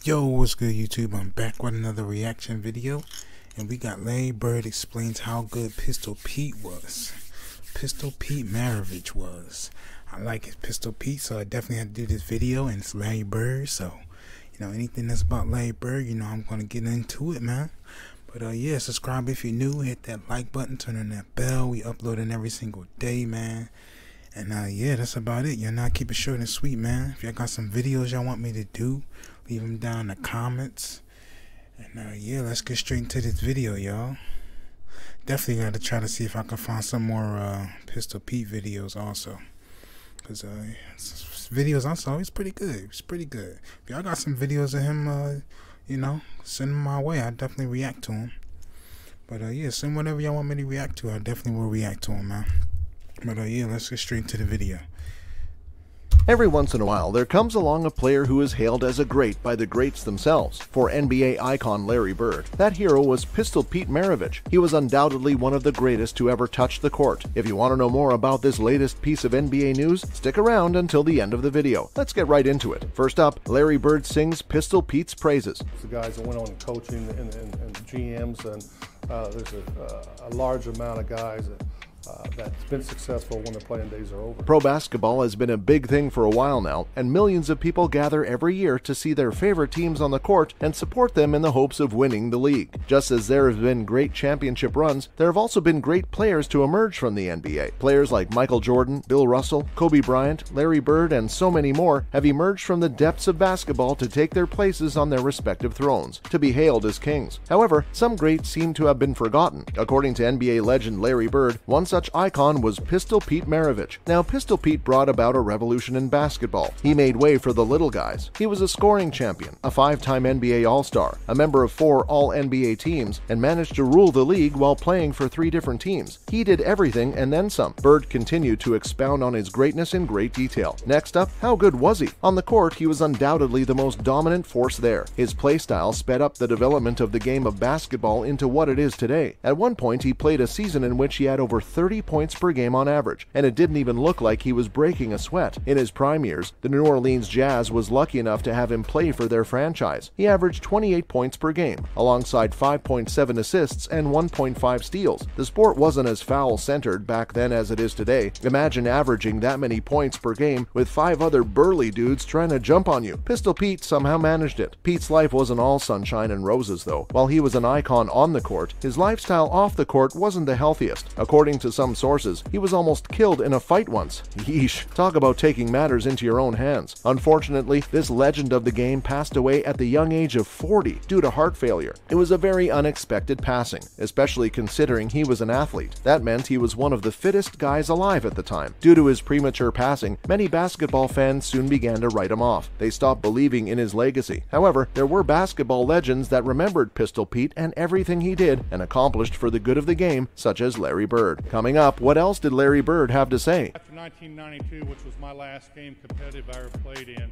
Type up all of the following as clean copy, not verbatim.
Yo, what's good YouTube? I'm back with another reaction video, and we got Larry Bird explains how good Pistol Pete was. Pistol Pete Maravich was. I like his Pistol Pete, so I definitely had to do this video, and it's Larry Bird, so anything that's about Larry Bird, I'm gonna get into it, man. But yeah, subscribe if you're new, hit that like button, turn on that bell. We uploading every single day, man. And yeah, that's about it. Y'all not keep it short and sweet, man. If y'all got some videos y'all want me to do, leave them down in the comments. And yeah, let's get straight into this video, y'all. Definitely got to try to see if I can find some more Pistol Pete videos also, because videos I saw, it's pretty good. It's pretty good. If y'all got some videos of him, send them my way. I definitely react to them. But yeah, send whatever y'all want me to react to. I definitely will react to them, man. But yeah, let's get straight into the video. Every once in a while, there comes along a player who is hailed as a great by the greats themselves. For NBA icon Larry Bird, that hero was Pistol Pete Maravich. He was undoubtedly one of the greatest to ever touch the court. If you want to know more about this latest piece of NBA news, stick around until the end of the video. Let's get right into it. First up, Larry Bird sings Pistol Pete's praises. The guys that went on coaching and GMs, and there's a large amount of guys that's been successful when their playing days are over. Pro basketball has been a big thing for a while now, and millions of people gather every year to see their favorite teams on the court and support them in the hopes of winning the league. Just as there have been great championship runs, there have also been great players to emerge from the NBA. Players like Michael Jordan, Bill Russell, Kobe Bryant, Larry Bird, and so many more have emerged from the depths of basketball to take their places on their respective thrones, to be hailed as kings. However, some greats seem to have been forgotten. According to NBA legend Larry Bird, one such icon was Pistol Pete Maravich. Now, Pistol Pete brought about a revolution in basketball. He made way for the little guys. He was a scoring champion, a 5-time NBA All-Star, a member of 4 All-NBA teams, and managed to rule the league while playing for 3 different teams. He did everything and then some. Bird continued to expound on his greatness in great detail. Next up, how good was he? On the court, he was undoubtedly the most dominant force there. His playstyle sped up the development of the game of basketball into what it is today. At one point, he played a season in which he had over 30 points per game on average, and it didn't even look like he was breaking a sweat. In his prime years, the New Orleans Jazz was lucky enough to have him play for their franchise. He averaged 28 points per game, alongside 5.7 assists and 1.5 steals. The sport wasn't as foul-centered back then as it is today. Imagine averaging that many points per game with 5 other burly dudes trying to jump on you. Pistol Pete somehow managed it. Pete's life wasn't all sunshine and roses, though. While he was an icon on the court, his lifestyle off the court wasn't the healthiest. According to some sources, he was almost killed in a fight once. Yeesh. Talk about taking matters into your own hands. Unfortunately, this legend of the game passed away at the young age of 40 due to heart failure. It was a very unexpected passing, especially considering he was an athlete. That meant he was one of the fittest guys alive at the time. Due to his premature passing, many basketball fans soon began to write him off. They stopped believing in his legacy. However, there were basketball legends that remembered Pistol Pete and everything he did and accomplished for the good of the game, such as Larry Bird. Coming up, what else did Larry Bird have to say? After 1992, which was my last game competitive I ever played in,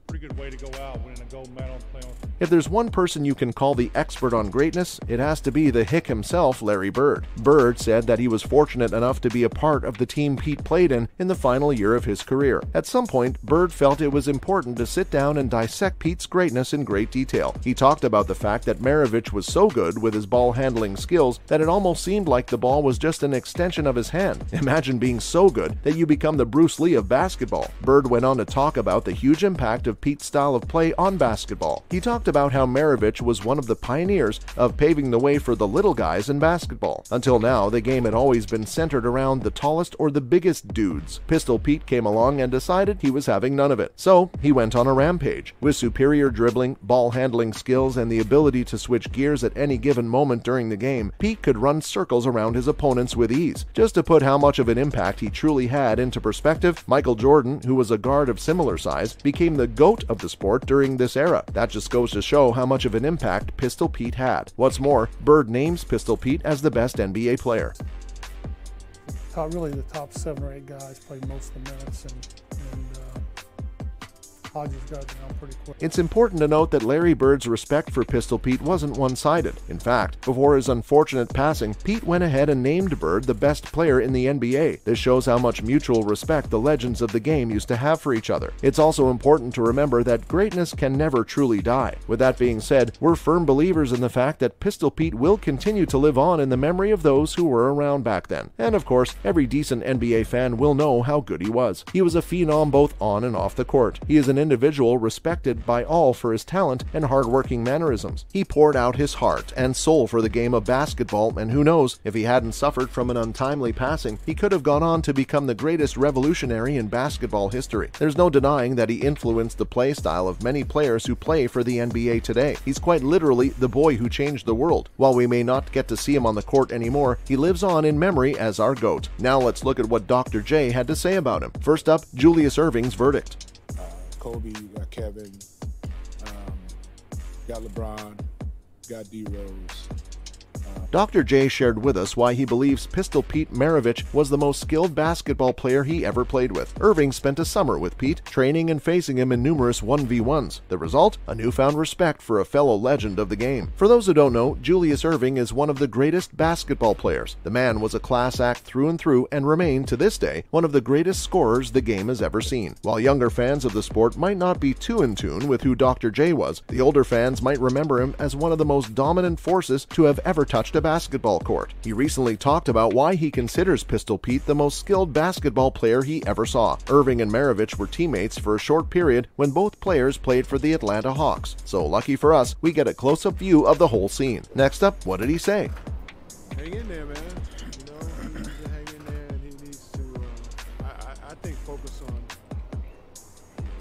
pretty good way to go out, winning a gold medal and playing with. If there's one person you can call the expert on greatness, it has to be the hick himself, Larry Bird. Bird said that he was fortunate enough to be a part of the team Pete played in the final year of his career. At some point, Bird felt it was important to sit down and dissect Pete's greatness in great detail. He talked about the fact that Maravich was so good with his ball handling skills that it almost seemed like the ball was just an extension of his hand. Imagine being so good that you become the Bruce Lee of basketball. Bird went on to talk about the huge impact of Pete's style of play on basketball. He talked about how Maravich was one of the pioneers of paving the way for the little guys in basketball. Until now, the game had always been centered around the tallest or the biggest dudes. Pistol Pete came along and decided he was having none of it. So, he went on a rampage. With superior dribbling, ball handling skills, and the ability to switch gears at any given moment during the game, Pete could run circles around his opponents with ease. Just to put how much of an impact he truly had into perspective, Michael Jordan, who was a guard of similar size, became the GOAT of the sport during this era. That just goes to show how much of an impact Pistol Pete had. What's more, Bird names Pistol Pete as the best NBA player. Really the top 7 or 8 guys played most of the minutes, and hog these guys down pretty quick. It's important to note that Larry Bird's respect for Pistol Pete wasn't one-sided. In fact, before his unfortunate passing, Pete went ahead and named Bird the best player in the NBA. This shows how much mutual respect the legends of the game used to have for each other. It's also important to remember that greatness can never truly die. With that being said, we're firm believers in the fact that Pistol Pete will continue to live on in the memory of those who were around back then. And of course, every decent NBA fan will know how good he was. He was a phenom both on and off the court. He is an individual respected by all for his talent and hard-working mannerisms. He poured out his heart and soul for the game of basketball, and who knows, if he hadn't suffered from an untimely passing, he could have gone on to become the greatest revolutionary in basketball history. There's no denying that he influenced the play style of many players who play for the NBA today. He's quite literally the boy who changed the world. While we may not get to see him on the court anymore, he lives on in memory as our GOAT. Now let's look at what Dr. J had to say about him. First up, Julius Erving's verdict. Kobe, got Kevin, got LeBron, got D-Rose. Dr. J shared with us why he believes Pistol Pete Maravich was the most skilled basketball player he ever played with. Erving spent a summer with Pete, training and facing him in numerous 1v1s. The result? A newfound respect for a fellow legend of the game. For those who don't know, Julius Erving is one of the greatest basketball players. The man was a class act through and through and remained, to this day, one of the greatest scorers the game has ever seen. While younger fans of the sport might not be too in tune with who Dr. J was, the older fans might remember him as one of the most dominant forces to have ever touched a basketball court. He recently talked about why he considers Pistol Pete the most skilled basketball player he ever saw. Erving and Maravich were teammates for a short period when both players played for the Atlanta Hawks. So lucky for us, we get a close-up view of the whole scene. Next up, what did he say? Hang in there, man. You know, he needs to hang in there, and he needs to, I think, focus on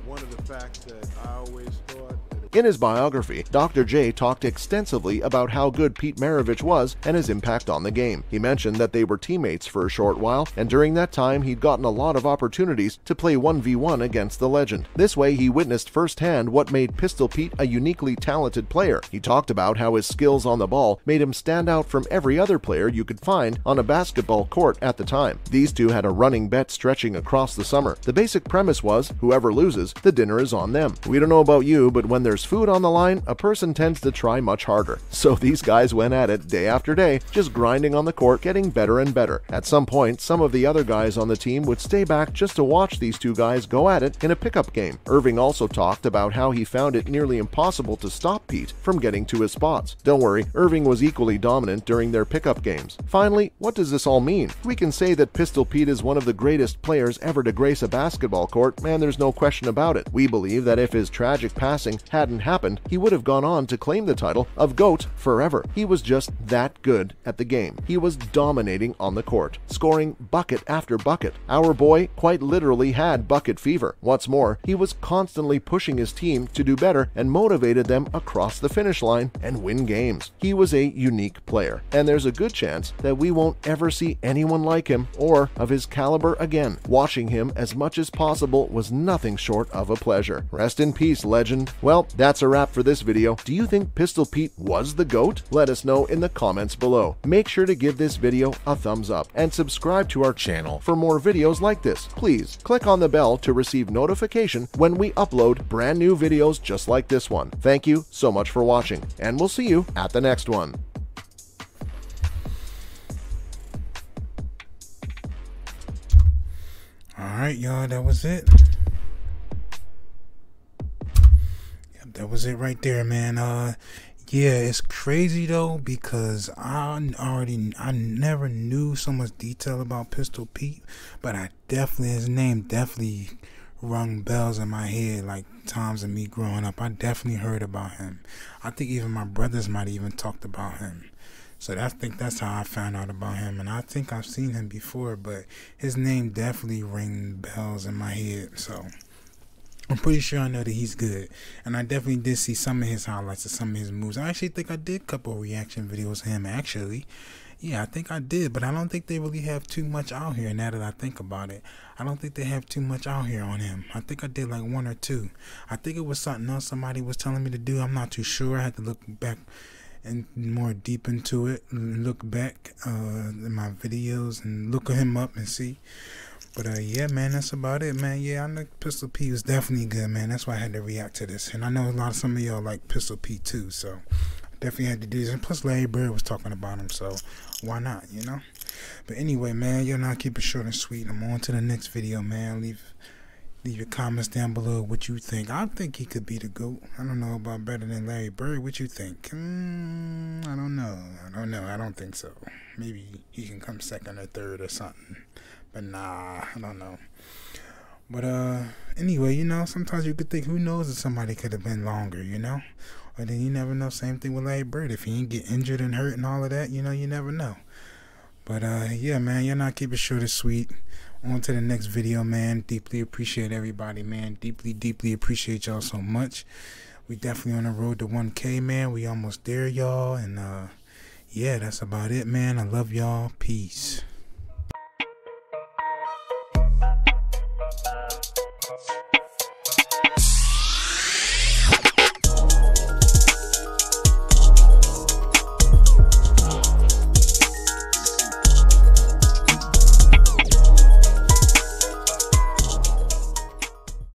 one of the facts that I always thought. In his biography, Dr. J talked extensively about how good Pete Maravich was and his impact on the game. He mentioned that they were teammates for a short while, and during that time he'd gotten a lot of opportunities to play 1v1 against the legend. This way he witnessed firsthand what made Pistol Pete a uniquely talented player. He talked about how his skills on the ball made him stand out from every other player you could find on a basketball court at the time. These two had a running bet stretching across the summer. The basic premise was, whoever loses, the dinner is on them. We don't know about you, but when there's food on the line, a person tends to try much harder. So these guys went at it day after day, just grinding on the court, getting better and better. At some point, some of the other guys on the team would stay back just to watch these two guys go at it in a pickup game. Erving also talked about how he found it nearly impossible to stop Pete from getting to his spots. Don't worry, Erving was equally dominant during their pickup games. Finally, what does this all mean? We can say that Pistol Pete is one of the greatest players ever to grace a basketball court, and there's no question about it. We believe that if his tragic passing hadn't happened, he would have gone on to claim the title of GOAT forever. He was just that good at the game. He was dominating on the court, scoring bucket after bucket. Our boy quite literally had bucket fever. What's more, he was constantly pushing his team to do better and motivated them across the finish line and win games. He was a unique player, and there's a good chance that we won't ever see anyone like him or of his caliber again. Watching him as much as possible was nothing short of a pleasure. Rest in peace, legend. Well, that's a wrap for this video. Do you think Pistol Pete was the GOAT? Let us know in the comments below. Make sure to give this video a thumbs up and subscribe to our channel for more videos like this. Please click on the bell to receive notification when we upload brand new videos just like this one. Thank you so much for watching, and we'll see you at the next one. Alright, y'all, that was it. That was it right there, man. Yeah, it's crazy though, because I never knew so much detail about Pistol Pete, but his name definitely rung bells in my head, like times of me growing up. I definitely heard about him. I think even my brothers might have even talked about him. So I think that's how I found out about him, and I think I've seen him before, but his name definitely rang bells in my head. So I'm pretty sure I know that he's good, and I definitely did see some of his highlights of some of his moves. I actually think I did a couple of reaction videos of him, actually. Yeah, I think I did, but I don't think they really have too much out here now that I think about it. I don't think they have too much out here on him. I think I did like one or two. I think it was something else somebody was telling me to do. I'm not too sure. I had to look back and more deep into it and look back in my videos and look him up and see. But yeah, man, that's about it, man. Yeah, I know Pistol Pete was definitely good, man. That's why I had to react to this. And I know some of y'all like Pistol Pete too, so I definitely had to do this. And plus Larry Bird was talking about him, so why not, you know? But anyway, man, y'all know, keep it short and sweet. I'm on to the next video, man. Leave your comments down below what you think. I think he could be the GOAT. I don't know about better than Larry Bird. What you think? I don't know. I don't think so. Maybe he can come second or third or something. But nah, I don't know. But anyway, you know, sometimes you could think, who knows if somebody could have been longer, you know? Or then you never know. Same thing with Larry Bird. If he ain't get injured and hurt and all of that, you know, you never know. But yeah, man, y'all not keep it short and sweet. On to the next video, man. Deeply appreciate everybody, man. Deeply appreciate y'all so much. We definitely on the road to 1K, man. We almost there, y'all. And yeah, that's about it, man. I love y'all. Peace.